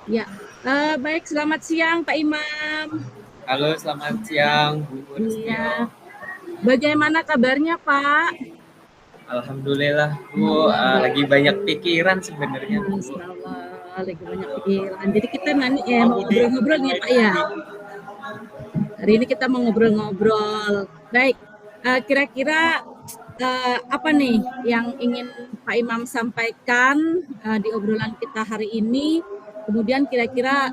Ya, baik, selamat siang Pak Imam. Halo, selamat siang Bu Iya, Lustio. bagaimana kabarnya Pak? Alhamdulillah Bu, lagi banyak Baik, pikiran sebenarnya Bu. Masya Allah, lagi banyak pikiran. Jadi kita mau ngobrol-ngobrol nih ya Pak ya. Hari ini kita mau ngobrol-ngobrol. Baik, kira-kira apa nih yang ingin Pak Imam sampaikan di obrolan kita hari ini? Kemudian kira-kira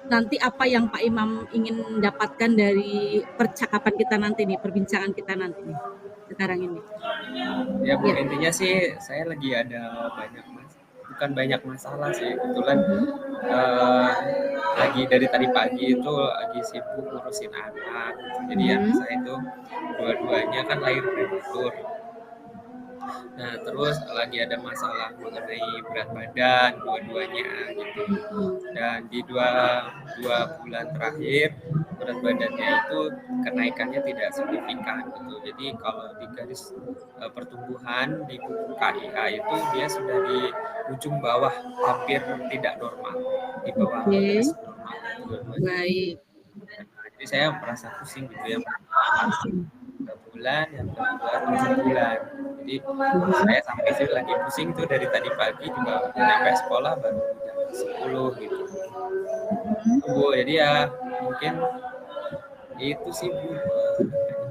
nanti apa yang Pak Imam ingin dapatkan dari percakapan kita nanti nih, perbincangan kita nanti nih, sekarang ini. Ya Bu, Ya. intinya sih saya lagi ada bukan banyak masalah sih. Kebetulan Mhm. eh, lagi dari tadi pagi itu lagi sibuk ngurusin anak. Jadi anak Mhm. saya itu dua-duanya kan lahir prematur. Nah, terus lagi ada masalah mengenai berat badan dua-duanya gitu. Mhm. Dan di dua bulan terakhir berat badannya itu kenaikannya tidak signifikan gitu. Jadi kalau di garis pertumbuhan di buku KIA itu dia sudah di ujung bawah, hampir tidak normal, di bawah Oke, garis normal dua-duanya. baik. Nah, jadi saya merasa pusing gitu ya, Pusing. 3 bulan, yang kedua 7 bulan. Jadi Mhm. saya sampai sih lagi pusing tuh dari tadi pagi juga nyampe sekolah baru jam 10 gitu. Mhm. Bu, jadi ya mungkin itu sih Bu,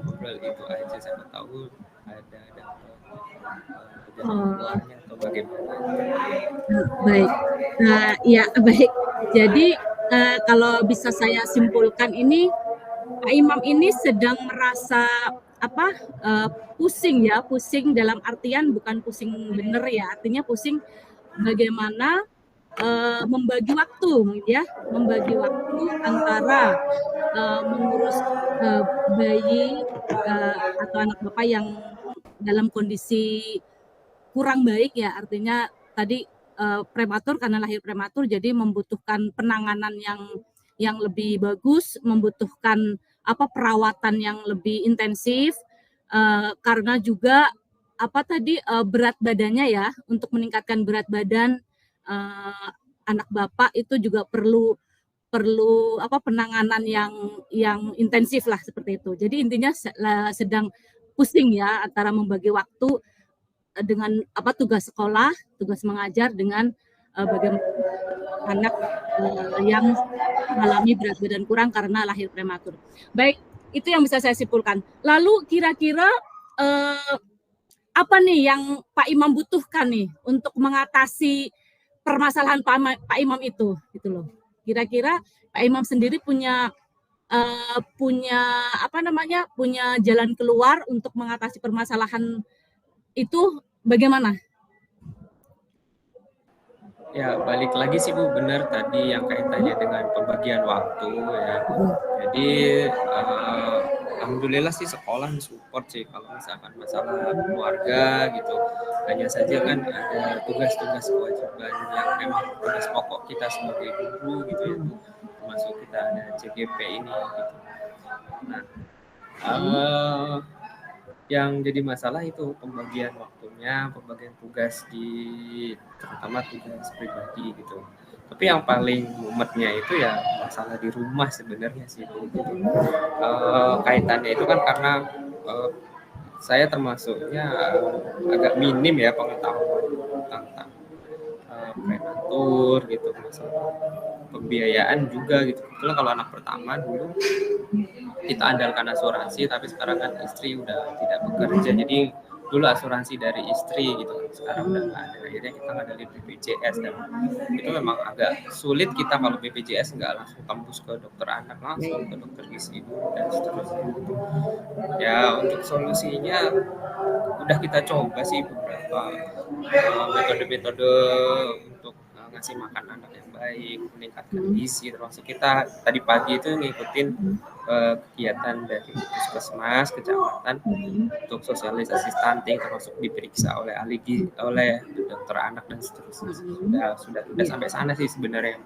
ngobrol itu aja, siapa tahu ada dapat jalan Oh, keluarnya atau bagaimana. baik. Ya, baik. Jadi kalau bisa saya simpulkan ini Pak Imam ini sedang merasa apa pusing ya, pusing dalam artian bukan pusing bener ya, artinya pusing bagaimana membagi waktu ya, membagi waktu antara mengurus bayi atau anak bapak yang dalam kondisi kurang baik ya, artinya tadi prematur karena lahir prematur, jadi membutuhkan penanganan yang lebih bagus, membutuhkan apa perawatan yang lebih intensif karena juga apa tadi berat badannya ya, untuk meningkatkan berat badan uh, anak bapak itu juga perlu perlu apa penanganan yang intensif lah seperti itu. Jadi intinya sedang pusing ya antara membagi waktu dengan apa tugas sekolah, tugas mengajar dengan bagaimana anak yang mengalami berat badan kurang karena lahir prematur. Baik, itu yang bisa saya simpulkan. Lalu kira-kira eh, apa nih yang Pak Imam butuhkan nih untuk mengatasi permasalahan Pak Imam itu, gitu loh. Kira-kira Pak Imam sendiri punya apa namanya, punya jalan keluar untuk mengatasi permasalahan itu bagaimana? Ya, balik lagi sih Bu, benar tadi yang kaitannya dengan pembagian waktu ya. Mhm. Jadi alhamdulillah sih sekolah support sih kalau misalkan masalah keluarga gitu. Hanya saja kan ada tugas-tugas kewajiban yang memang tugas pokok kita sebagai guru gitu ya. Termasuk kita ada CGP ini gitu. Nah, Mhm. eh, yang jadi masalah itu pembagian waktunya, pembagian tugas terutama tugas pribadi gitu. Tapi yang paling mumetnya itu ya masalah di rumah sebenarnya sih Bu. Gitu. Kaitannya itu kan karena uh, saya termasuknya agak minim ya pengetahuan tentang prematur gitu, masalah pembiayaan juga gitu. Kebetulan kalau anak pertama dulu kita andalkan asuransi, tapi sekarang kan istri udah tidak bekerja, jadi dulu asuransi dari istri gitu, sekarang udah nggak ada, akhirnya kita ngadalin BPJS. Dan itu memang agak sulit kita kalau BPJS nggak langsung tembus ke dokter anak, langsung ke dokter gizi dulu dan seterusnya gitu. Ya untuk solusinya udah kita coba sih beberapa metode-metode untuk ngasih makan anak yang baik, meningkatkan Mhm. gizi, termasuk kita tadi pagi itu ngikutin Mhm. kegiatan dari puskesmas kecamatan Mhm. untuk sosialisasi stunting, termasuk diperiksa oleh oleh dokter anak dan seterusnya. Mhm. Sudah Iya, sampai sana sih sebenarnya,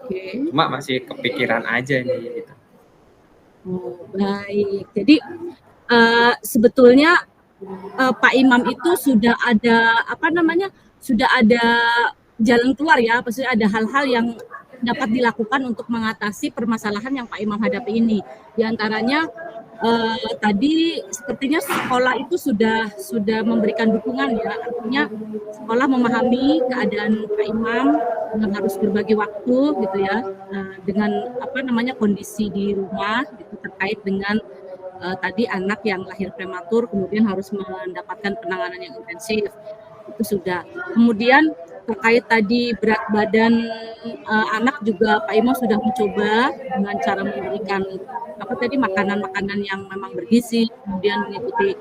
oke. cuma masih kepikiran aja nih gitu. Oh, baik. Jadi sebetulnya Pak Imam itu sudah ada apa namanya, sudah ada jalan keluar ya, maksudnya ada hal-hal yang dapat dilakukan untuk mengatasi permasalahan yang Pak Imam hadapi ini. Di antaranya tadi sepertinya sekolah itu sudah memberikan dukungan ya, artinya sekolah memahami keadaan Pak Imam yang harus berbagi waktu gitu ya, dengan apa namanya kondisi di rumah gitu, terkait dengan tadi anak yang lahir prematur kemudian harus mendapatkan penanganan yang intensif, itu sudah. Kemudian terkait tadi berat badan anak juga Pak Imam sudah mencoba dengan cara memberikan apa tadi makanan-makanan yang memang bergizi, kemudian mengikuti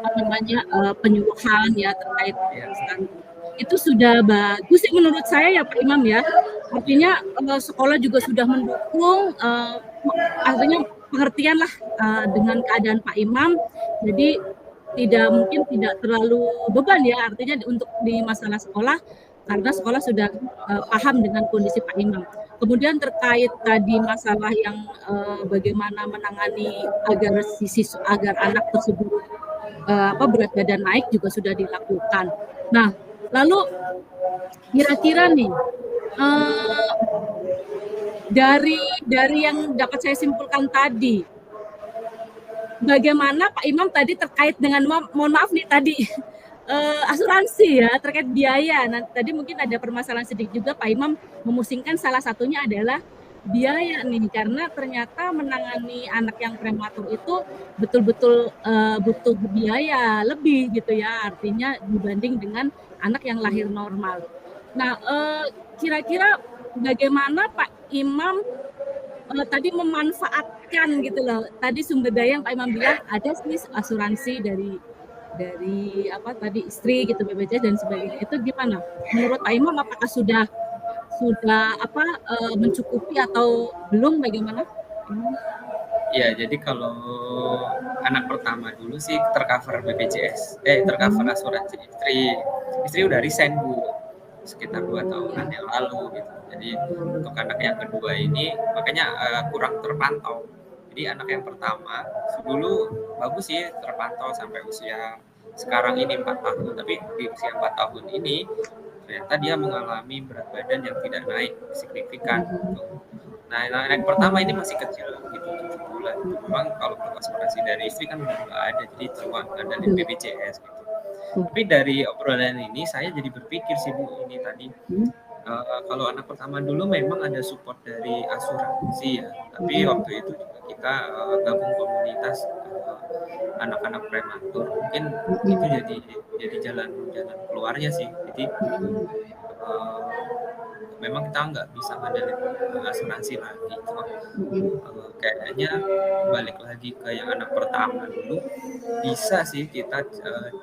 apa namanya penyuluhan ya terkait stunting. Itu sudah bagus sih menurut saya ya Pak Imam ya. Artinya sekolah juga sudah mendukung, artinya pengertian lah dengan keadaan Pak Imam. Jadi mungkin tidak terlalu beban ya, artinya untuk di masalah sekolah karena sekolah sudah paham dengan kondisi Pak Imam. Kemudian terkait tadi masalah yang bagaimana menangani agar anak tersebut berat badan naik juga sudah dilakukan. Nah, lalu kira-kira nih dari yang dapat saya simpulkan tadi, bagaimana Pak Imam tadi terkait dengan mohon maaf nih tadi asuransi ya terkait biaya. Nah, tadi mungkin ada permasalahan sedikit juga Pak Imam memusingkan salah satunya adalah biaya nih karena ternyata menangani anak yang prematur itu betul-betul butuh biaya lebih gitu ya, artinya dibanding dengan anak yang lahir normal. Nah, kira-kira bagaimana Pak Imam tadi memanfaatkan gitu loh, tadi sumber daya yang Pak Imam bilang ada sih asuransi dari apa tadi istri gitu BPJS dan sebagainya, itu gimana menurut Pak Imam, apakah sudah mencukupi atau belum, bagaimana? Ya, jadi kalau anak pertama dulu sih tercover BPJS, tercover asuransi istri udah resign Bu sekitar 2 tahunan yang lalu gitu. Jadi untuk anak yang kedua ini makanya kurang terpantau. Jadi anak yang pertama dulu bagus sih terpantau sampai usia sekarang ini 4 tahun, tapi di usia 4 tahun ini ternyata dia mengalami berat badan yang tidak naik signifikan gitu. Nah, yang pertama ini masih kecil gitu, 7 bulan. Memang kalau asuransi dari istri kan udah nggak ada, jadi cuma ngandalin BPJS gitu. Tapi dari obrolan ini saya jadi berpikir sih Bu, ini tadi kalau anak pertama dulu memang ada support dari asuransi ya, tapi waktu itu juga kita gabung komunitas anak-anak prematur, mungkin itu jadi jalan keluarnya sih. Jadi memang kita nggak bisa ngandalin asuransi lagi, cuma kayaknya balik lagi ke yang anak pertama dulu, bisa sih kita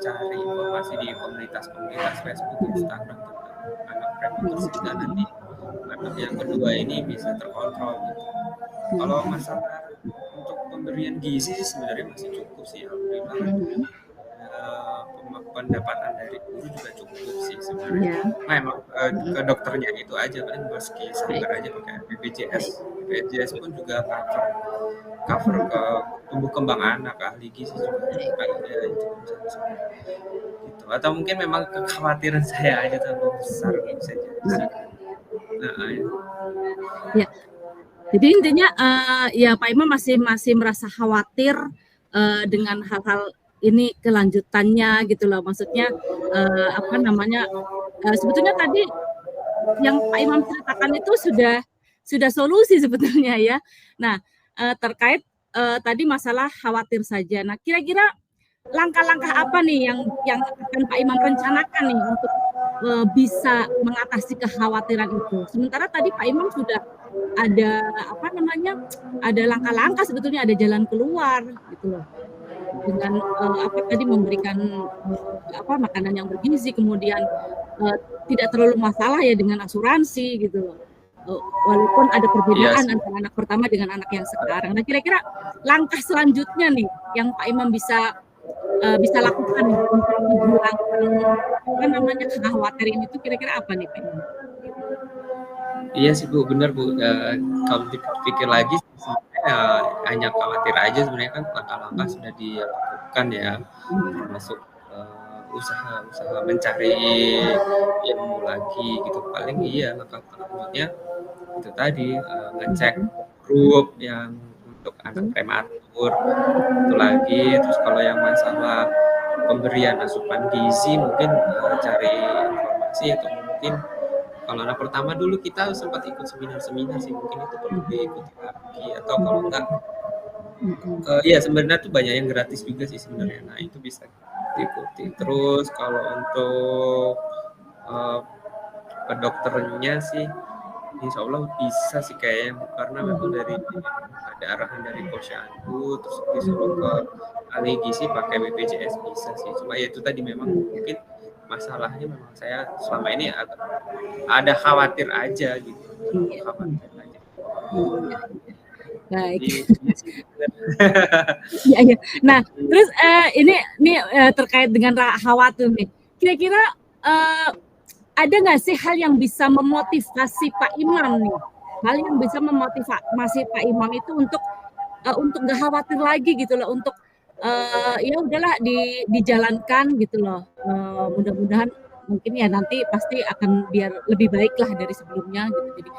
cari informasi di komunitas-komunitas Facebook, Instagram tentang anak prematur sehingga nanti anak yang kedua ini bisa terkontrol gitu. Kalau masalah untuk pemberian gizi sih sebenarnya masih cukup sih, alhamdulillah. Pendapatan dari guru juga cukup sih sebenarnya. Nah, emang ke dokternya itu aja kan meski sanggar aja pakai BPJS pun juga cover ke tumbuh kembang anak, ahli gizi juga ada itu gitu. Atau mungkin memang kekhawatiran saya aja terlalu besar bisa jadi. Ya. Jadi intinya ya Pak Imam masih merasa khawatir dengan hal-hal ini kelanjutannya gitu loh, maksudnya sebetulnya tadi yang Pak Imam ceritakan itu sudah solusi sebetulnya ya. Nah, terkait tadi masalah khawatir saja. Nah, kira-kira langkah-langkah apa nih yang akan Pak Imam rencanakan nih untuk bisa mengatasi kekhawatiran itu? Sementara tadi Pak Imam sudah ada ada langkah-langkah, sebetulnya ada jalan keluar gitu loh, dengan tadi memberikan makanan yang bergizi, kemudian tidak terlalu masalah ya dengan asuransi gitu loh, walaupun ada perbedaan antara anak pertama dengan anak yang sekarang. Nah, kira-kira langkah selanjutnya nih yang Pak Imam bisa lakukan untuk menghilangkan kekhawatiran itu, kira-kira apa nih Pak Imam? Iya sih Bu, benar Bu. Kalau dipikir lagi sebenarnya hanya khawatir aja, sebenarnya kan langkah-langkah sudah dilakukan ya, termasuk usaha mencari ilmu lagi gitu. Paling iya langkah selanjutnya itu tadi ngecek grup yang untuk anak prematur itu lagi. Terus kalau yang masalah pemberian asupan gizi mungkin cari informasi atau mungkin kalau anak pertama dulu kita sempat ikut seminar-seminar sih, mungkin itu perlu diikuti lagi atau kalau enggak iya sebenarnya tuh banyak yang gratis juga sih sebenarnya. Nah, itu bisa diikuti. Terus kalau untuk ke dokternya sih insya Allah bisa sih kayaknya karena memang dari ada arahan dari posyandu terus disuruh ke ahli gizi pakai BPJS bisa sih. Cuma ya itu tadi memang mungkin masalahnya memang saya selama ini agak ada khawatir aja gitu. Khawatir aja. Baik. Jadi, Iya, iya. Nah, terus ini terkait dengan khawatir nih. Kira-kira ada nggak sih hal yang bisa memotivasi Pak Imam nih? Hal yang bisa memotivasi Pak Imam itu untuk nggak khawatir lagi gitu loh, untuk ya udahlah dijalankan gitu loh. Mudah-mudahan mungkin ya nanti pasti akan biar lebih baik lah dari sebelumnya gitu. Jadi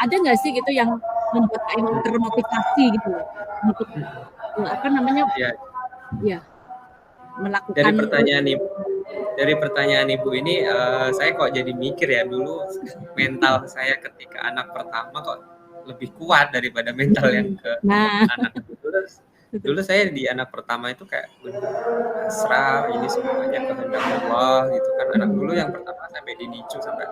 ada nggak sih gitu yang membuat Pak Imam termotivasi gitu loh untuk apa namanya ya melakukan dari pertanyaan ibu ini saya kok jadi mikir ya dulu mental saya ketika anak pertama kok lebih kuat daripada mental yang ke anak dulu saya di anak pertama itu kayak pasrah ini semuanya kehendak Allah gitu kan. Anak dulu yang pertama sampai dinicu sampai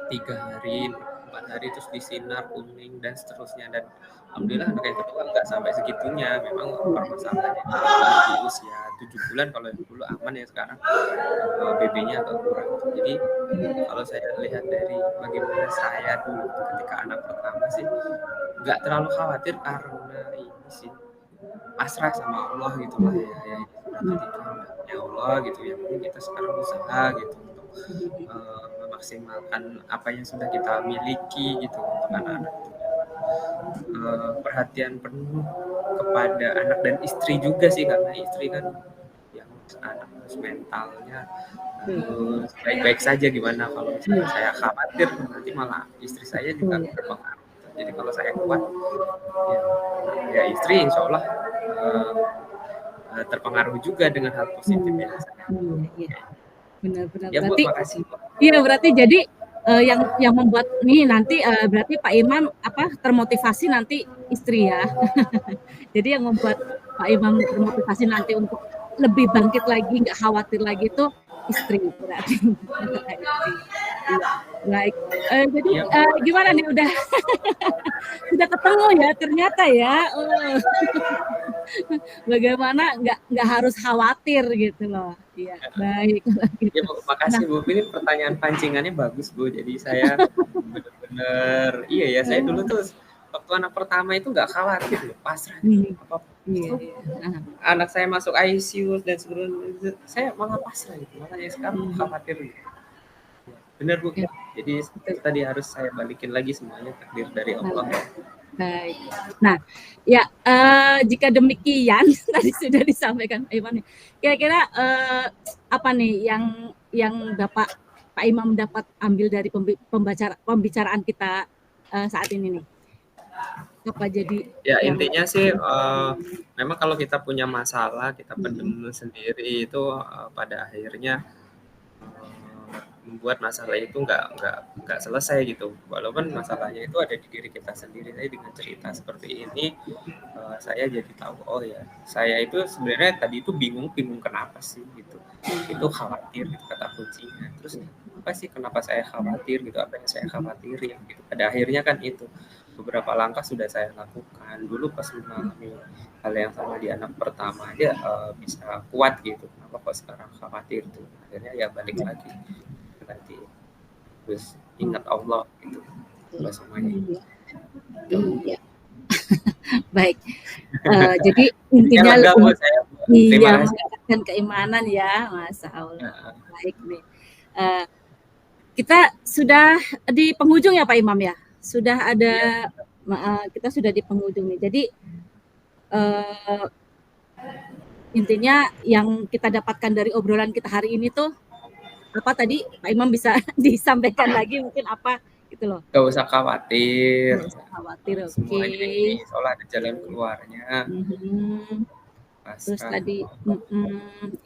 3 hari 4 hari terus disinar kuning dan seterusnya, dan alhamdulillah anak yang kedua nggak sampai segitunya. Memang permasalahannya di usia 7 bulan kalau yang dulu aman ya, sekarang BB-nya agak kurang. Jadi kalau saya lihat dari bagaimana saya dulu ketika anak pertama sih nggak terlalu khawatir karena ini sih pasrah sama Allah gitu lah ya ya Allah gitu ya, mungkin kita sekarang usaha gitu untuk memaksimalkan apa yang sudah kita miliki gitu untuk anak-anak itu. Perhatian penuh kepada anak dan istri juga sih, karena istri kan yang anak harus mentalnya harus baik-baik saja. Gimana kalau misalnya saya khawatir nanti malah istri saya juga terpengaruh. Jadi kalau saya kuat ya istri insya Allah terpengaruh juga dengan hal positif ya. Benar-benar ya, berarti Bu, makasih. Iya, berarti jadi yang membuat nih nanti berarti Pak Imam termotivasi nanti istri ya. Jadi yang membuat Pak Imam termotivasi nanti untuk lebih bangkit lagi, nggak khawatir lagi itu istri berarti. Baik. Jadi gimana nih udah sudah ketemu ya ternyata ya. Bagaimana nggak harus khawatir gitu loh. Iya, baik. Ya, Bu, makasih Bu. Ini pertanyaan pancingannya bagus Bu. Jadi saya benar-benar iya ya, saya dulu tuh waktu anak pertama itu nggak khawatir loh, pasrah. Anak saya masuk ICU dan sebelum saya malah pasrah gitu. Makanya sekarang khawatir gitu. Benar Bu. Jadi tadi harus saya balikin lagi semuanya takdir dari Allah. Baik. Nah, ya jika demikian tadi sudah disampaikan Pak Imam. Kira-kira apa nih yang Pak Imam dapat ambil dari pembicaraan kita saat ini nih? Apa jadi? Ya intinya sih memang kalau kita punya masalah kita pendem sendiri itu pada akhirnya membuat masalah itu nggak selesai gitu. Walaupun masalahnya itu ada di diri kita sendiri. Tapi dengan cerita seperti ini saya jadi tahu, oh ya saya itu sebenarnya tadi itu bingung kenapa sih gitu. Itu khawatir gitu kata kuncinya. Terus apa sih kenapa saya khawatir gitu, apa yang saya khawatirin gitu. Pada akhirnya kan itu beberapa langkah sudah saya lakukan. Dulu pas mengalami hal yang sama di anak pertama aja bisa kuat gitu. Kenapa kok sekarang khawatir tuh? Akhirnya ya balik lagi nanti terus ingat Allah gitu semuanya. Iya. Baik. Jadi intinya mendapatkan keimanan ya, Masya Allah. Baik nih. Kita sudah di penghujung ya Pak Imam ya. Sudah ada kita sudah di penghujung nih. Jadi intinya yang kita dapatkan dari obrolan kita hari ini tuh apa tadi Pak Imam bisa disampaikan lagi mungkin apa gitu loh. Gak usah khawatir, Nggak usah khawatir, oke. semuanya ini soalnya ada jalan keluarnya. Mhm. Terus Pasrah, tadi, apa,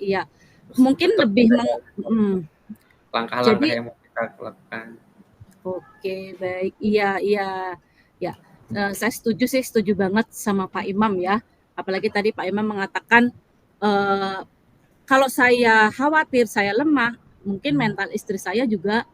iya terus mungkin tetap lebih ada langkah-langkah jadi yang mau kita lakukan. oke baik, iya iya, ya, saya setuju banget sama Pak Imam ya, apalagi tadi Pak Imam mengatakan, eee, kalau saya khawatir saya lemah, mungkin mental istri saya juga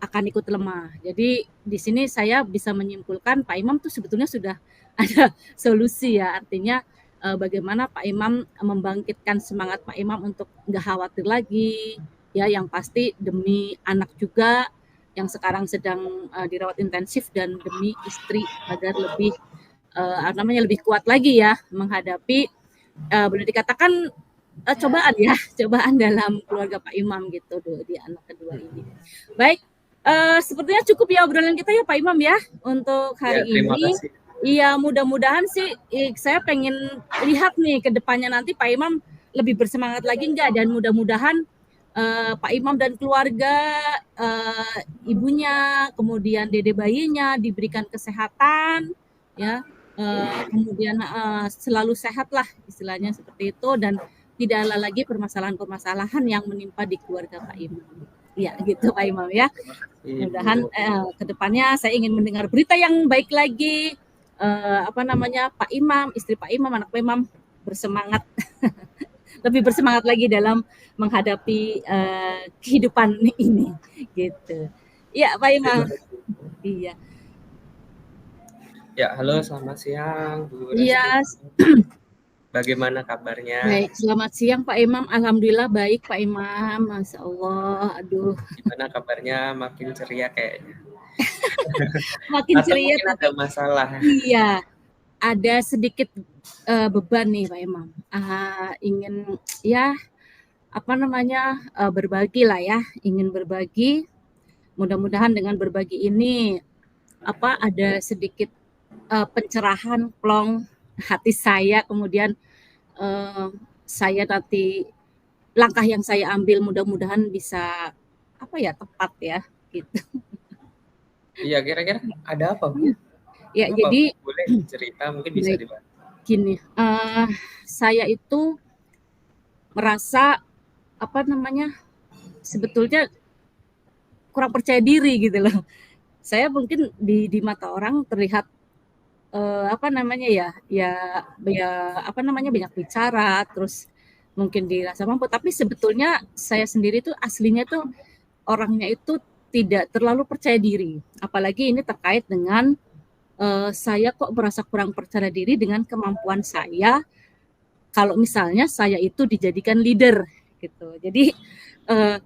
akan ikut lemah. Jadi di sini saya bisa menyimpulkan Pak Imam tuh sebetulnya sudah ada solusi ya, artinya, bagaimana Pak Imam membangkitkan semangat Pak Imam untuk nggak khawatir lagi, ya yang pasti demi anak juga yang sekarang sedang, dirawat intensif dan demi istri agar lebih, namanya lebih kuat lagi ya menghadapi, boleh dikatakan, cobaan ya, cobaan dalam keluarga Pak Imam gitu di anak kedua ini. Baik, sepertinya cukup ya obrolan kita ya Pak Imam ya untuk Ya, hari terima ini. kasih. Iya mudah-mudahan sih saya pengen lihat nih ke depannya nanti Pak Imam lebih bersemangat lagi enggak dan mudah-mudahan Pak Imam dan keluarga, ibunya, kemudian dede bayinya diberikan kesehatan ya, kemudian selalu sehat lah istilahnya seperti itu dan tidak ada lagi permasalahan-permasalahan yang menimpa di keluarga Pak Imam. Iya gitu Pak Imam ya. Terima kasih, Mudah-mudahan Ibu. ke depannya saya ingin mendengar berita yang baik lagi, Pak Imam, istri Pak Imam, anak Pak Imam bersemangat, lebih bersemangat lagi dalam menghadapi, kehidupan ini, gitu. Iya Pak Terima Imam, kasih. iya. Ya, halo, selamat siang Bu Resti. Iya, Bagaimana kabarnya? baik, selamat siang Pak Imam, alhamdulillah baik Pak Imam, masya Allah, aduh. Gimana kabarnya? Makin ceria kayaknya. Makin Atau ceria mungkin ada tapi masalah? iya, ada sedikit, beban nih Pak Imam, ingin ya apa namanya, berbagi lah ya, ingin berbagi, mudah-mudahan dengan berbagi ini, ada sedikit, pencerahan, plong hati saya, kemudian, eee, saya nanti langkah yang saya ambil mudah-mudahan bisa, tepat ya, gitu. Iya, kira-kira ada apa, Bu? Ya Kenapa, Bu? jadi Boleh cerita, mungkin bisa baik, dibantu. gini, saya itu merasa, sebetulnya kurang percaya diri gitu loh. Saya mungkin di mata orang terlihat, banyak bicara, terus mungkin dirasa mampu, tapi sebetulnya saya sendiri tuh aslinya tuh orangnya itu tidak terlalu percaya diri. Apalagi ini terkait dengan, saya kok merasa kurang percaya diri dengan kemampuan saya, kalau misalnya saya itu dijadikan leader, gitu. Jadi, eee,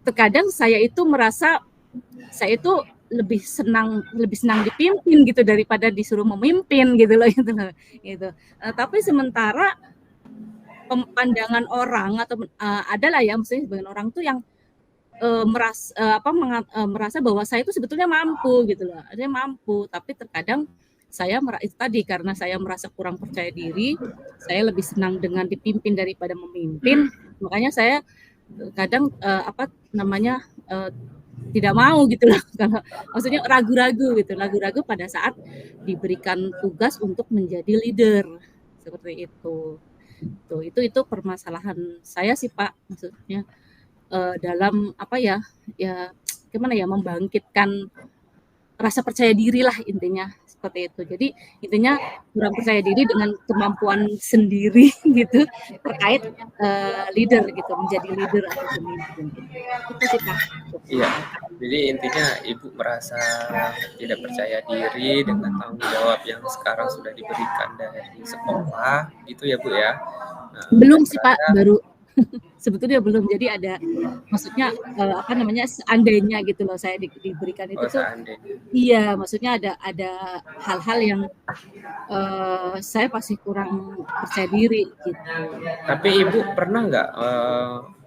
terkadang saya itu merasa, saya itu lebih senang dipimpin gitu daripada disuruh memimpin gitu loh, gitu. Tapi sementara pandangan orang atau, adalah ya maksudnya sebagian orang tuh yang, merasa bahwa saya itu sebetulnya mampu gitu loh, artinya mampu, tapi terkadang saya itu tadi karena saya merasa kurang percaya diri, saya lebih senang dengan dipimpin daripada memimpin, makanya saya kadang, tidak mau gitu loh kalau maksudnya ragu-ragu pada saat diberikan tugas untuk menjadi leader, seperti itu. Tuh, itu permasalahan saya sih, Pak, maksudnya, dalam ya gimana ya, membangkitkan rasa percaya dirilah intinya, seperti itu. Jadi intinya kurang percaya diri dengan kemampuan sendiri gitu, terkait, leader gitu, menjadi leader atau pemimpin gitu. Itu sih, Pak. Iya, jadi intinya Ibu merasa tidak percaya diri dengan tanggung jawab yang sekarang sudah diberikan dari sekolah, gitu ya Bu ya. Belum Dan sih Pak, merasa baru sebetulnya belum. Jadi ada maksudnya, seandainya gitu loh saya diberikan itu tuh seandainya. iya, maksudnya ada hal-hal yang, saya masih kurang percaya diri gitu. Tapi Ibu pernah nggak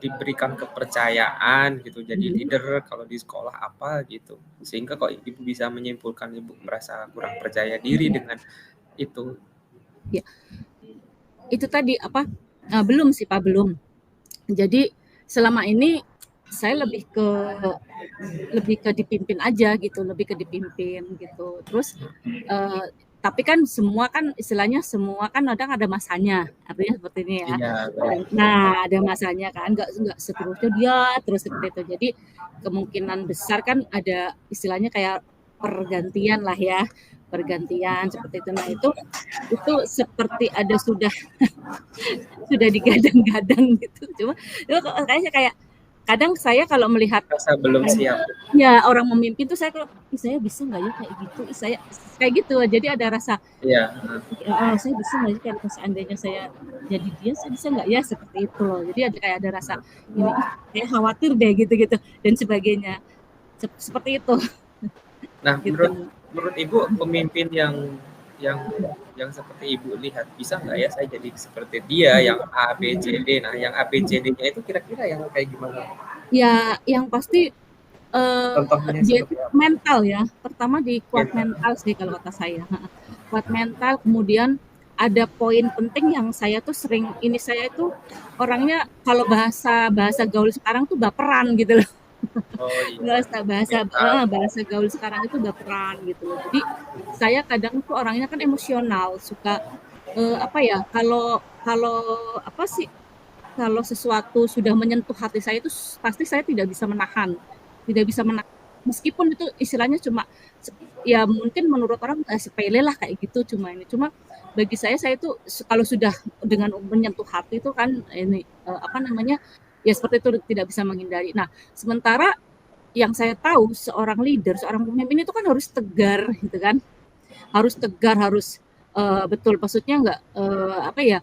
diberikan kepercayaan gitu jadi Mhm. leader kalau di sekolah apa gitu, sehingga kok Ibu bisa menyimpulkan Ibu merasa kurang percaya diri dengan itu? Ya, itu tadi apa, belum sih Pak, belum. Jadi selama ini saya lebih ke dipimpin aja gitu, lebih ke dipimpin gitu. Terus tapi kan semua kan istilahnya semua kan kadang ada masanya, artinya seperti ini ya. Iya, benar. Nah, ada masanya kan, nggak seterusnya dia terus seperti itu. Jadi kemungkinan besar kan ada istilahnya kayak pergantian lah ya, pergantian seperti itu. Nah itu seperti ada sudah digadang-gadang gitu. Cuma kayaknya kayak kadang saya kalau melihat Rasa belum siap. ya orang memimpin tuh saya kalau saya bisa nggak ya kayak gitu, saya kayak gitu. Jadi ada rasa Iya. saya bisa nggak ya kalau seandainya saya jadi dia, saya bisa nggak ya seperti itu loh. Jadi ada kayak ada rasa ini kayak khawatir deh gitu-gitu dan sebagainya. Seperti itu. Nah, Gitu. menurut Ibu pemimpin yang yang seperti Ibu lihat bisa nggak ya saya jadi seperti dia yang A B C D. Nah, yang A B C D-nya itu kira-kira yang kayak gimana? Ya, yang pasti Contohnya dia itu seperti apa? mental ya. Pertama di kuat Mental. mental sih kalau kata saya. Kuat mental, kemudian ada poin penting yang saya tuh sering ini saya itu orangnya kalau bahasa bahasa gaul sekarang tuh baperan gitu loh. Oh iya, Bahasa bahasa mental. bahasa gaul sekarang itu baperan gitu loh. Jadi saya kadang tuh orangnya kan emosional, suka apa ya, kalau kalau apa sih, kalau sesuatu sudah menyentuh hati saya itu pasti saya tidak bisa menahan, tidak bisa menahan. Meskipun itu istilahnya cuma ya mungkin menurut orang sepele lah kayak gitu cuma bagi saya itu kalau sudah dengan menyentuh hati itu kan ini apa namanya ya seperti itu tidak bisa menghindari. Nah, sementara yang saya tahu seorang leader, seorang pemimpin itu kan harus tegar gitu kan. Harus tegar, harus betul maksudnya nggak apa ya,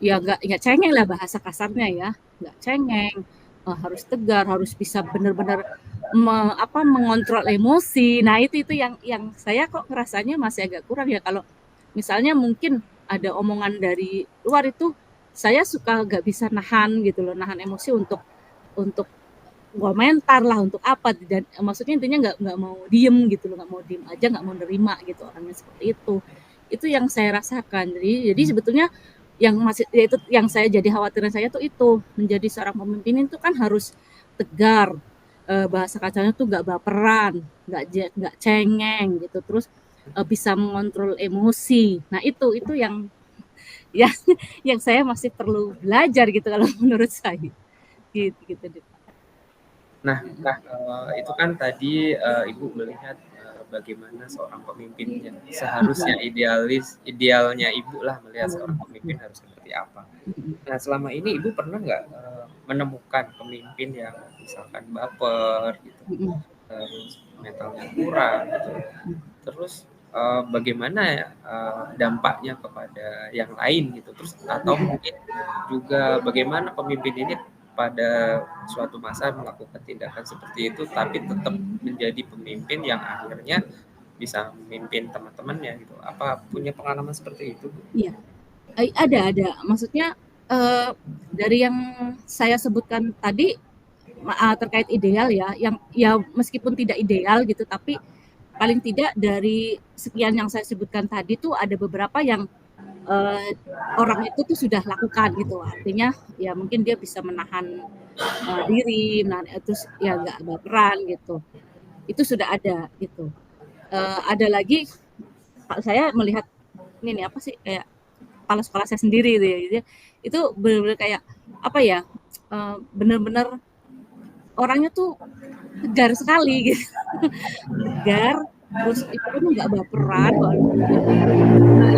ya nggak cengeng lah bahasa kasarnya ya, nggak cengeng, harus tegar, harus bisa benar-benar mengontrol emosi. Nah itu yang saya kok ngerasanya masih agak kurang ya kalau misalnya mungkin ada omongan dari luar itu saya suka nggak bisa nahan gitu loh, nahan emosi untuk komentar lah untuk apa dan maksudnya intinya nggak mau diem gitu loh, nggak mau diem aja, nggak mau nerima gitu orangnya seperti itu yang saya rasakan. Jadi sebetulnya yang masih yaitu yang saya jadi khawatiran saya tuh itu menjadi seorang pemimpin itu kan harus tegar, bahasa kacanya tuh nggak baperan, nggak cengeng gitu, terus bisa mengontrol emosi. Nah itu yang yang saya masih perlu belajar gitu kalau menurut saya gitu deh. Nah, itu kan tadi Ibu melihat bagaimana seorang pemimpin yang seharusnya idealnya Ibu lah melihat seorang pemimpin harus seperti apa. Nah, selama ini Ibu pernah nggak menemukan pemimpin yang misalkan baper gitu, terus mentalnya kurang gitu, terus bagaimana dampaknya kepada yang lain gitu, terus atau mungkin juga bagaimana pemimpin ini pada suatu masa melakukan tindakan seperti itu tapi tetap menjadi pemimpin yang akhirnya bisa memimpin teman-temannya gitu. Apa punya pengalaman seperti itu? Iya, ada. Maksudnya dari yang saya sebutkan tadi terkait ideal ya, yang ya meskipun tidak ideal gitu, tapi paling tidak dari sekian yang saya sebutkan tadi tuh ada beberapa yang orang itu tuh sudah lakukan gitu. Artinya ya mungkin dia bisa menahan diri, terus ya nggak baperan gitu. Itu sudah ada gitu. Ada lagi saya melihat ini apa sih kayak kepala sekolah saya sendiri gitu ya. Itu benar-benar kayak apa ya? Benar-benar orangnya tuh tegar sekali gitu. Tegar, terus itu kan nggak baperan,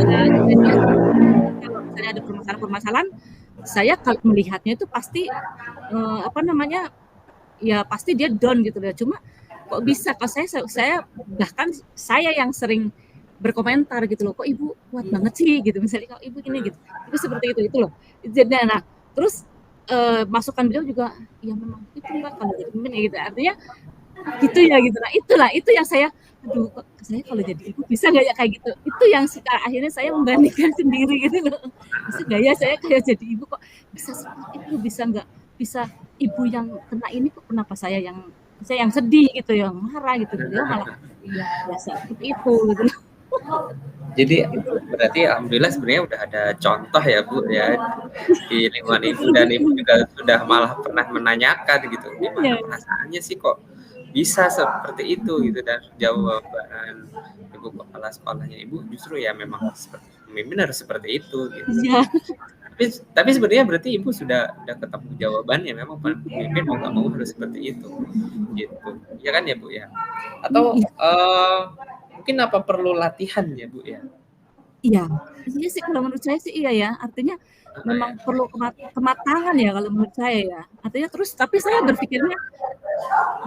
dan dia kalau misalnya ada permasalahan-permasalahan, saya kalau melihatnya itu pasti apa namanya? Ya pasti dia down gitu ya. Cuma kok bisa kalau saya bahkan saya yang sering berkomentar gitu loh, kok ibu kuat banget sih gitu misalnya kalau ibu gini gitu itu seperti itu loh. Jadi nah terus masukan beliau juga ya memang itu kan kalau jadi pemimpin gitu artinya gitu ya gitu. Nah itulah itu yang saya aduh kok saya kalau jadi ibu bisa nggak ya kayak gitu, itu yang suka akhirnya saya membandingkan sendiri gitu loh, bisa nggak ya saya kayak jadi ibu kok bisa seperti itu, bisa nggak bisa ibu yang kena ini kok kenapa saya yang sedih gitu yang marah gitu, dia malah ya biasa seperti itu gitu loh. Jadi Gitu. berarti alhamdulillah sebenarnya udah ada contoh ya Bu ya di lingkungan Ibu, dan Ibu juga sudah malah pernah menanyakan gitu, gimana Iya. perasaannya sih kok bisa seperti itu Mhm. gitu, dan jawaban Ibu kepala sekolahnya Ibu justru ya memang seperti pemimpin harus seperti itu gitu. Iya. Tapi sebenarnya berarti Ibu sudah ketemu jawabannya, memang pemimpin mau nggak mau harus seperti itu gitu. Ya kan ya Bu ya? Atau Iya. mungkin apa perlu latihan ya Bu ya? Iya. Iya sih kalau menurut saya sih iya ya. Artinya Heeh, memang ya. perlu kematangan ya kalau menurut saya ya. Artinya terus tapi saya berpikirnya,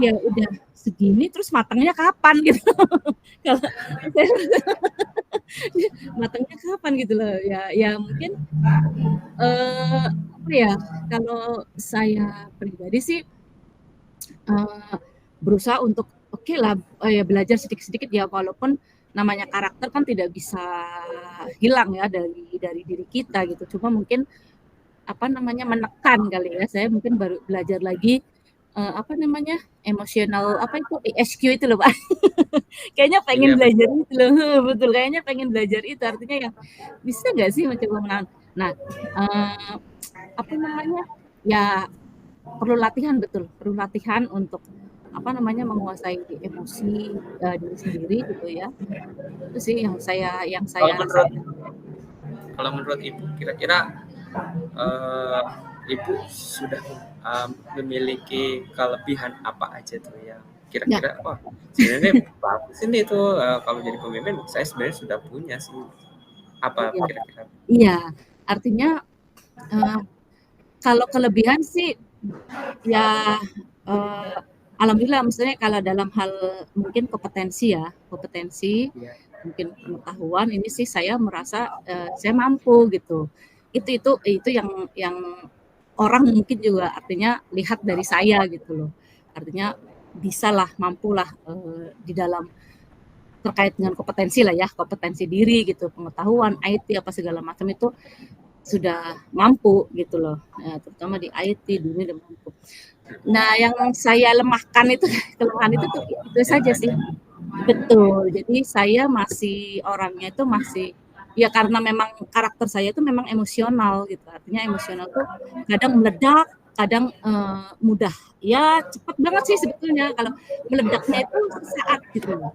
ya udah segini terus matangnya kapan gitu. Kalau saya matangnya kapan gitu loh. Ya mungkin, apa ya, kalau saya pribadi sih, berusaha untuk okelah, ya belajar sedikit-sedikit ya walaupun namanya karakter kan tidak bisa hilang ya dari diri kita gitu. Cuma mungkin, apa namanya, menekan kali ya. Saya mungkin baru belajar lagi, apa namanya, emosional apa itu, ESQ itu loh, Pak. Kayaknya pengen Iya belajar betul. itu loh, betul, kayaknya pengen belajar itu. Artinya yang bisa nggak sih mencoba menahan. Nah, eee, apa namanya, ya perlu latihan betul, perlu latihan untuk, apa namanya, menguasai emosi, diri sendiri gitu ya. Itu sih yang Kalau saya menurut rasakan. kalau menurut Ibu kira-kira eh, Ibu sudah memiliki kelebihan apa aja tuh yang Ya, kira-kira wah sebenarnya bagus ini tuh kalau jadi pemimpin saya sebenarnya sudah punya sih, apa iya. kira-kira? Iya, artinya, eee, kalau kelebihan sih ya, eee, alhamdulillah maksudnya kalau dalam hal mungkin kompetensi ya, kompetensi, Iya. mungkin pengetahuan ini sih saya merasa, saya mampu gitu. Itu yang orang mungkin juga artinya lihat dari saya gitu loh. Artinya bisalah, mampulah, di dalam terkait dengan kompetensi lah ya, kompetensi diri gitu, pengetahuan, IT apa segala macam itu sudah mampu gitu loh, terutama di IT dulu udah mampu. Nah, yang saya lemahkan itu kelemahan itu tuh itu saja sih. Betul, jadi saya masih orangnya itu masih ya karena memang karakter saya itu memang emosional gitu, artinya emosional tuh kadang meledak, kadang, mudah. Ya cepet banget sih sebetulnya kalau meledaknya itu sesaat gitu loh.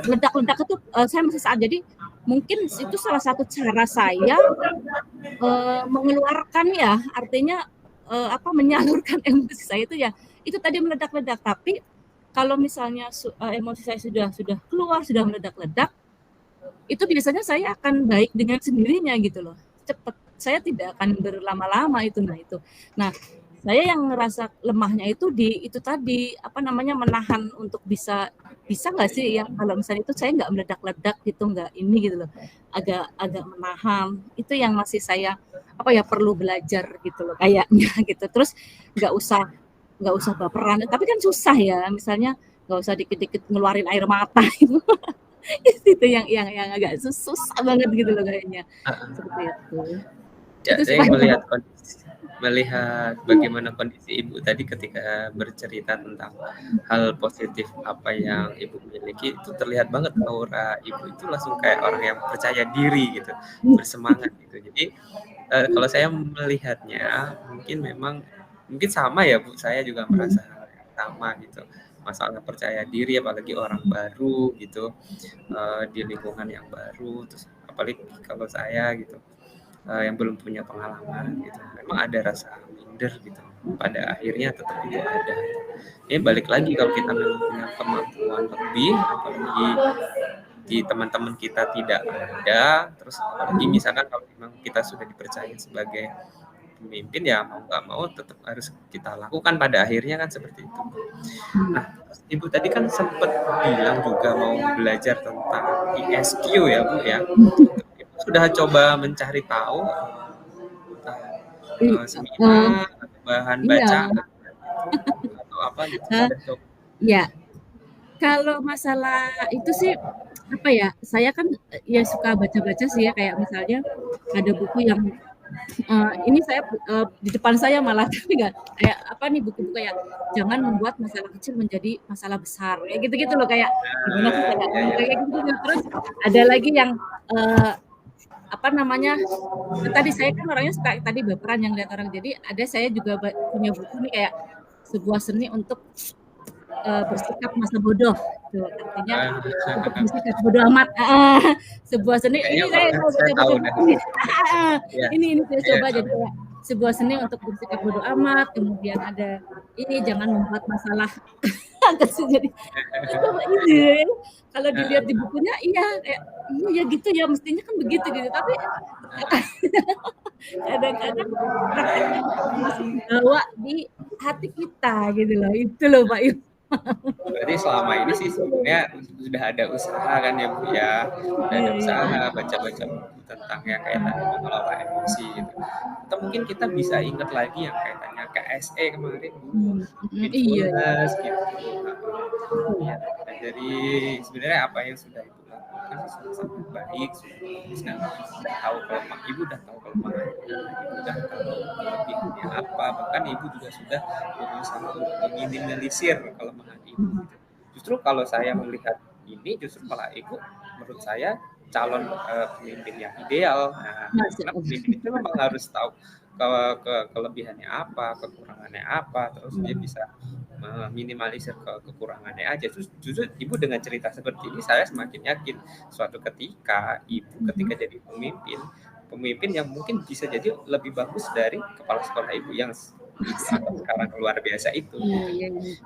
Meledak-ledak itu, saya masih sesaat. Jadi mungkin itu salah satu cara saya, mengeluarkan ya, artinya, apa, menyalurkan emosi saya itu ya, itu tadi meledak-ledak. Tapi kalau misalnya emosi saya sudah keluar, sudah meledak-ledak, itu biasanya saya akan baik dengan sendirinya gitu loh, cepet. Saya tidak akan berlama-lama itu, nah itu. Nah, saya yang ngerasa lemahnya itu di itu tadi, apa namanya, menahan untuk bisa nggak sih ya kalau misalnya itu saya nggak meledak-ledak gitu, nggak ini gitu loh, agak agak menahan. Itu yang masih saya, apa ya, perlu belajar gitu loh kayaknya gitu. Terus nggak usah nggak usah baperan, tapi kan susah ya, misalnya nggak usah dikit-dikit ngeluarin air mata itu. Itu yang agak susah banget gitu loh kayaknya, seperti itu. Ya, Itu sih saya Pak. melihat bagaimana kondisi Ibu tadi ketika bercerita tentang hal positif apa yang Ibu miliki, itu terlihat banget aura Ibu itu langsung kayak orang yang percaya diri gitu, bersemangat gitu. Jadi kalau saya melihatnya mungkin sama ya Bu, saya juga Mhm. merasa hal yang sama gitu. Masalah percaya diri apalagi orang baru gitu, di lingkungan yang baru, terus apalagi kalau saya gitu yang belum punya pengalaman gitu. Memang ada rasa minder gitu. Pada akhirnya tetap itu ada. Ini balik lagi kalau kita memang punya kemampuan lebih, apalagi di teman-teman kita tidak ada, terus apalagi Mhm. misalkan kalau memang kita sudah dipercaya sebagai pemimpin ya mau nggak mau tetap harus kita lakukan pada akhirnya kan seperti itu. Mhm. Nah, terus Ibu tadi kan sempat bilang juga mau belajar tentang ESQ ya Bu ya. Ibu sudah coba mencari tahu entah I seminar atau bahan iya, bacaan gitu atau apa gitu eee, sudah coba? iya. Kalau masalah itu sih, apa ya, saya kan, ya suka baca-baca sih ya, kayak misalnya ada buku yang ini saya di depan saya malah tapi nggak kayak apa nih buku-buku kayak jangan membuat masalah kecil menjadi masalah besar kayak gitu-gitu loh kayak gimana sih kayak Ya, ya. kayak gitu. Terus ada lagi yang apa namanya tadi saya kan orangnya suka tadi baperan yang lihat orang jadi ada saya juga punya buku nih kayak sebuah seni untuk bersikap masa bodoh tuh artinya untuk bersikap bodoh amat sebuah seni Kayaknya ini saya mau saya tahu baca deh. ini Ya, ini saya ya, coba jadi kayak sebuah seni untuk bersikap bodoh amat kemudian ada ini jangan membuat masalah kecil jadi coba ini kalau dilihat di bukunya iya kayak iya gitu ya mestinya kan begitu gitu tapi kadang-kadang prakteknya masih dibawa di hati kita gitu loh itu loh Pak Im. berarti selama ini sih sebenarnya sudah ada usaha kan ya Bu ya, sudah ada usaha baca-baca buku tentang yang kayak tadi mengelola emosi gitu. Atau mungkin kita bisa ingat lagi yang kaitannya KSE kemarin Bu, Iya. mindfulness gitu. Ya, dari sebenarnya apa yang sudah Ibu lakukan sih sudah sangat baik, sudah tahu kelemahan Ibu, udah tahu kelemahannya, Ibu udah tahu kelebihannya apa, bahkan Ibu juga sudah berusaha untuk meminimalisir kelemahan Ibu. Justru kalau saya melihat ini, justru malah Ibu menurut saya calon pemimpin yang ideal. Nah, karena pemimpin itu memang harus tahu kelebihannya apa, kekurangannya apa, terus dia bisa meminimalisir kekurangannya aja. Justru Ibu dengan cerita seperti ini saya semakin yakin suatu ketika Ibu ketika jadi pemimpin yang mungkin bisa jadi lebih bagus dari kepala sekolah Ibu yang sekarang luar biasa itu.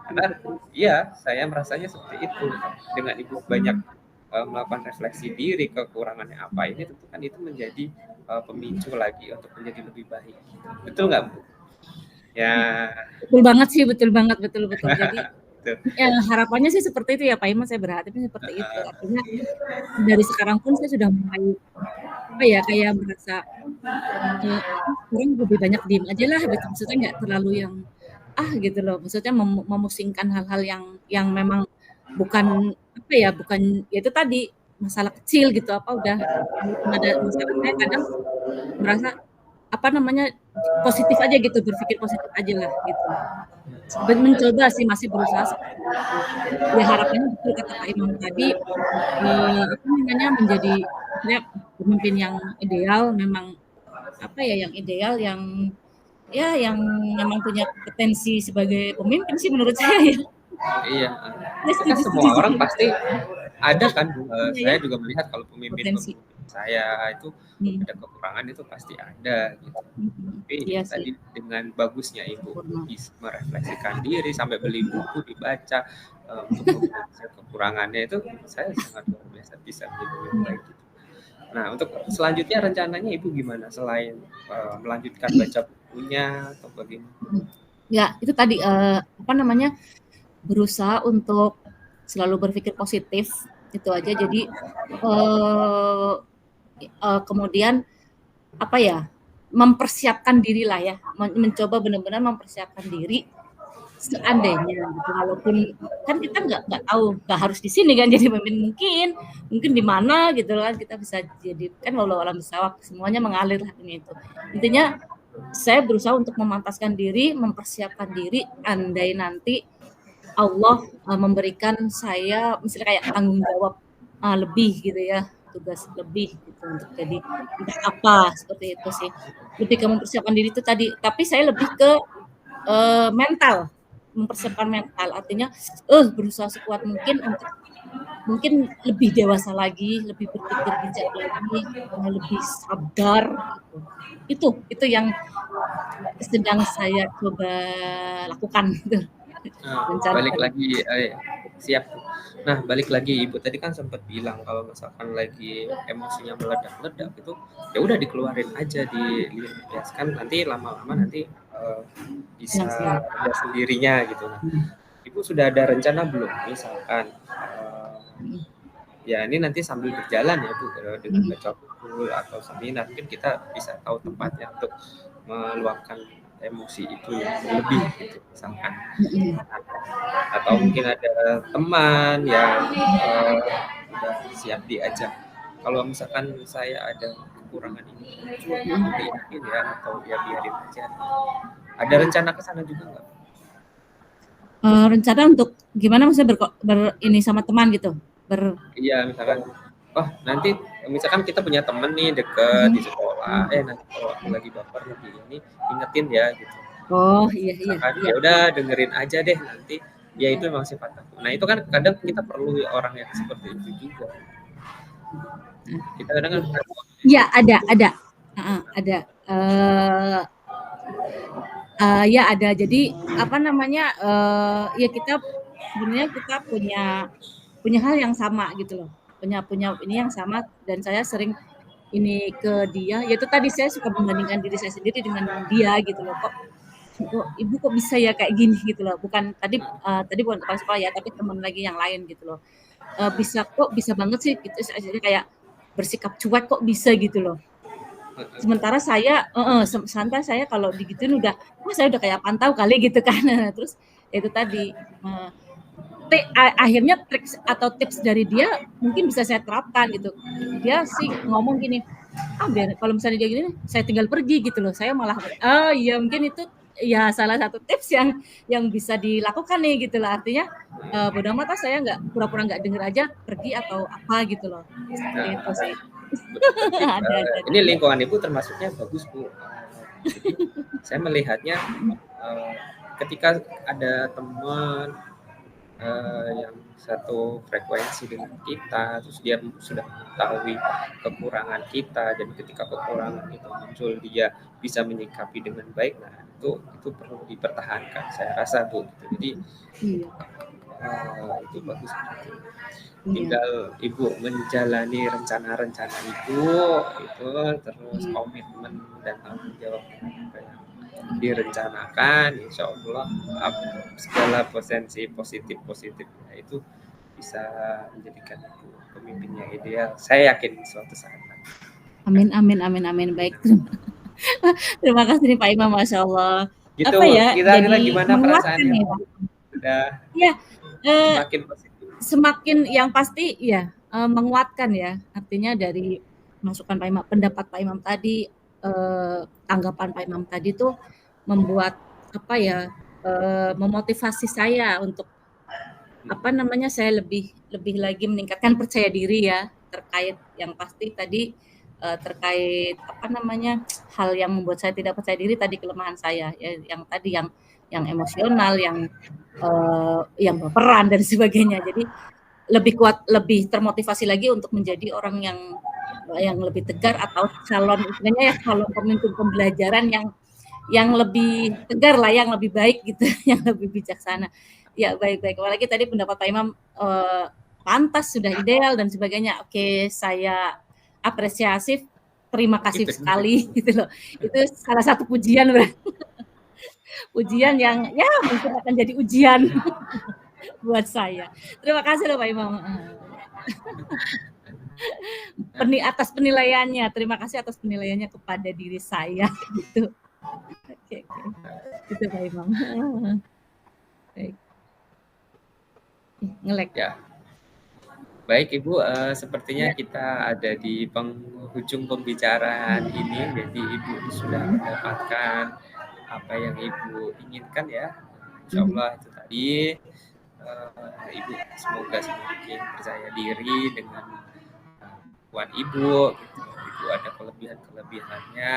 Karena iya, saya merasanya seperti itu. Dengan Ibu banyak melakukan refleksi diri, kekurangannya apa ini, tentu kan itu menjadi pemicu lagi untuk menjadi lebih baik. Betul nggak Bu? Ya. Betul banget sih, betul banget, betul. Jadi ya harapannya sih seperti itu ya Pak Iman, saya berharapnya seperti itu. Artinya dari sekarang pun saya sudah mulai apa ya kayak merasa orang lebih banyak diem aja lah, maksudnya nggak terlalu yang gitu loh, maksudnya memusingkan hal-hal yang memang bukan apa ya, bukan ya itu tadi masalah kecil gitu apa udah ada masalah saya kadang merasa apa namanya positif aja gitu berpikir positif aja lah gitu mencoba sih masih berusaha seperti itu ya harapannya betul kata Pak Imam tadi apa namanya menjadi pemimpin yang ideal memang apa ya yang ideal yang ya yang memang punya potensi sebagai pemimpin sih menurut saya ya. Iya, kan semua orang pasti ada kan Bu. Saya juga melihat kalau pemimpin saya itu ada kekurangan itu pasti ada gitu. Tapi iya tadi dengan bagusnya Ibu bisa merefleksikan diri sampai beli buku dibaca untuk memperbaiki kekurangannya itu saya sangat luar biasa bisa menjadi lebih baik gitu. Nah untuk selanjutnya rencananya Ibu gimana selain melanjutkan baca bukunya atau bagaimana? Ya itu tadi apa namanya berusaha untuk selalu berpikir positif itu aja jadi kemudian apa ya mempersiapkan diri lah ya mencoba benar-benar mempersiapkan diri seandainya gitu walaupun kan kita nggak tahu nggak harus di sini kan jadi pemimpin mungkin di mana gitu kan kita bisa jadi kan walau alam bisawab semuanya mengalir lah ini itu intinya saya berusaha untuk memantaskan diri mempersiapkan diri andai nanti Allah memberikan saya misalnya kayak tanggung jawab lebih gitu ya tugas lebih gitu untuk jadi entah apa seperti itu sih lebih ke mempersiapkan diri itu tadi tapi saya lebih ke mental mempersiapkan mental artinya berusaha sekuat mungkin untuk mungkin lebih dewasa lagi lebih berpikir bijak lagi lebih sabar gitu. itu yang sedang saya coba lakukan gitu. Balik lagi siap. Nah balik lagi Ibu tadi kan sempat bilang kalau misalkan lagi emosinya meledak-ledak itu ya udah dikeluarin aja dilampiaskan nanti lama-lama nanti bisa ada sendirinya gitu. Nah, Ibu sudah ada rencana belum misalkan ya ini nanti sambil berjalan ya Bu dengan baca buku atau seminar mungkin kita bisa tahu tempatnya untuk meluapkan emosi itu yang lebih gitu misalkan atau mungkin ada teman yang udah siap diajak kalau misalkan saya ada kekurangan ini muncul, yakin ya atau ya biarin aja. Ada rencana ke sana juga nggak? Rencana untuk gimana maksudnya ini sama teman gitu? Iya, misalkan, oh nanti misalkan kita punya temen nih deket di sekolah, nanti kalau aku lagi baper lagi ini ingetin ya gitu. Oh iya. Misalkan ya udah dengerin aja deh nanti. Ya itu memang sifat aku. Nah itu kan kadang kita perlu orang yang seperti itu juga. Kita kadang kan Iya ada. Ya ada. Jadi apa namanya? Ya kita sebenarnya kita punya hal yang sama gitu loh. Punya ini yang sama dan saya sering ini ke dia. Ya itu tadi saya suka membandingkan diri saya sendiri dengan dia gitu loh. Kok ibu kok bisa ya kayak gini gitu loh. Bukan tadi bukan kepala sekolah ya, tapi teman lagi yang lain gitu loh. Bisa banget sih gitu. Saya kayak bersikap cuek kok bisa gitu loh. Sementara saya santai saya kalau digituin saya udah kayak pantau kali gitu kan. Terus itu tadi akhirnya trik atau tips dari dia mungkin bisa saya terapkan gitu. Dia sih ngomong gini, biar kalau misalnya dia gini saya tinggal pergi gitu loh. Saya malah iya mungkin itu ya salah satu tips yang bisa dilakukan nih gitu loh. Artinya bodo amat saya nggak pura-pura nggak denger aja pergi atau apa gitu loh. Seperti itu sih. Ini lingkungan ibu termasuknya bagus Bu. Jadi, saya melihatnya ketika ada teman yang satu frekuensi dengan kita, terus dia sudah mengetahui kekurangan kita, dan ketika kekurangan itu muncul dia bisa menyikapi dengan baik, nah itu perlu dipertahankan saya rasa Bu. Jadi itu bagus. Tinggal ibu menjalani rencana-rencana itu terus komitmen dan tanggung jawab apa yang direncanakan, insya Allah segala potensi positifnya itu bisa menjadikan ibu pemimpin yang ideal. Saya yakin suatu saat. Amin. Baik. Terima kasih nih Pak Imam, Masya Allah. Gitu, apa ya? Kira-kira gimana perasaannya? Sudah semakin positif. Semakin yang pasti ya menguatkan ya. Artinya dari masukan Pak Imam, pendapat Pak Imam tadi, tanggapan Pak Imam tadi tuh membuat memotivasi saya untuk saya lebih lagi meningkatkan percaya diri ya, terkait yang pasti tadi terkait hal yang membuat saya tidak percaya diri tadi, kelemahan saya ya, yang tadi yang emosional, yang baperan dan sebagainya. Jadi lebih kuat, lebih termotivasi lagi untuk menjadi orang yang lebih tegar, atau calon pemimpin pembelajaran yang lebih tegar lah, yang lebih baik gitu, yang lebih bijaksana. Ya baik. Apalagi tadi pendapat Pak Imam pantas, sudah ideal dan sebagainya. Oke, saya apresiasi, terima kasih sekali gitu loh. Itu salah satu pujian ujian yang ya mungkin akan jadi ujian buat saya. Terima kasih loh Pak Imam. Atas penilaiannya, terima kasih atas penilaiannya kepada diri saya gitu. Oke. Gitu Pak Imam. Baik. Ngelek ya. Baik Ibu, sepertinya kita ada di penghujung pembicaraan ini. Jadi Ibu sudah mendapatkan apa yang Ibu inginkan ya. Insya Allah itu tadi. Ibu semoga semakin percaya diri dengan kemampuan Ibu. Ibu ada kelebihannya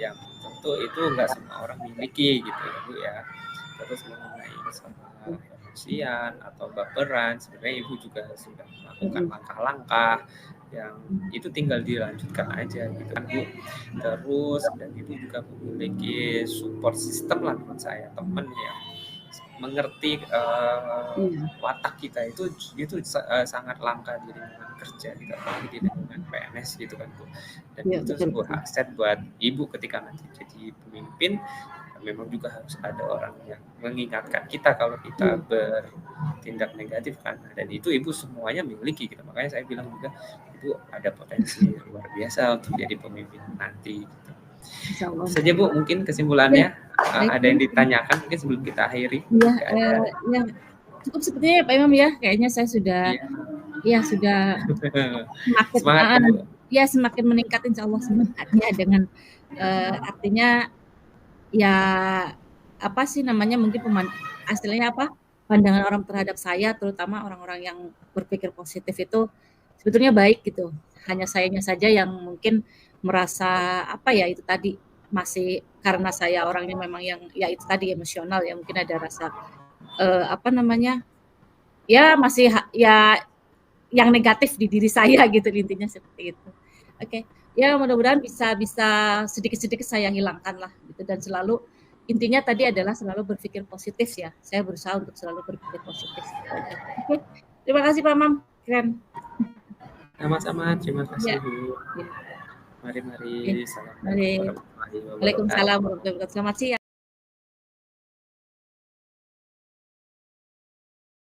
yang tentu itu nggak semua orang miliki gitu ya Bu ya. Terus mengenai masalah emosian atau baperan, sebenarnya Ibu juga sudah melakukan langkah-langkah yang itu tinggal dilanjutkan aja gitu kan Bu. Terus dan Ibu juga memiliki support system lah menurut saya, teman yang mengerti watak kita itu sangat langka di lingkungan kerja, tidak apalagi di lingkungan PNS gitu kan Bu. Dan itu sebuah aset buat Ibu ketika nanti jadi pemimpin. Memang juga harus ada orang yang mengingatkan kita kalau kita bertindak negatif kan, dan itu Ibu semuanya miliki gitu. Makanya saya bilang juga Ibu ada potensi luar biasa untuk jadi pemimpin nanti gitu. Saja Bu, mungkin kesimpulannya ada yang ditanyakan mungkin sebelum kita akhiri? Ya, cukup sepertinya ya Pak Imam ya, kayaknya saya sudah ya sudah semakin Semangat ya, Bu. ya semakin meningkat insya Allah semangatnya dengan artinya ya apa sih namanya mungkin istilahnya apa pandangan orang terhadap saya terutama orang-orang yang berpikir positif itu sebetulnya baik gitu. Hanya sayanya saja yang mungkin merasa apa ya itu tadi masih karena saya orangnya memang yang ya itu tadi emosional ya mungkin ada rasa apa namanya ya masih ya yang negatif di diri saya gitu intinya seperti itu. Oke, ya mudah-mudahan bisa bisa sedikit-sedikit saya hilangkan lah gitu dan selalu intinya tadi adalah selalu berpikir positif ya. Saya berusaha untuk selalu berpikir positif. Oke, terima kasih Pak Mam, keren. Sama-sama, terima kasih Ya, Bu. ya. Mari-mari, Oke. assalamualaikum Mari. warahmatullahi wabarakatuh. Waalaikumsalam warahmatullahi wabarakatuh. Selamat siang.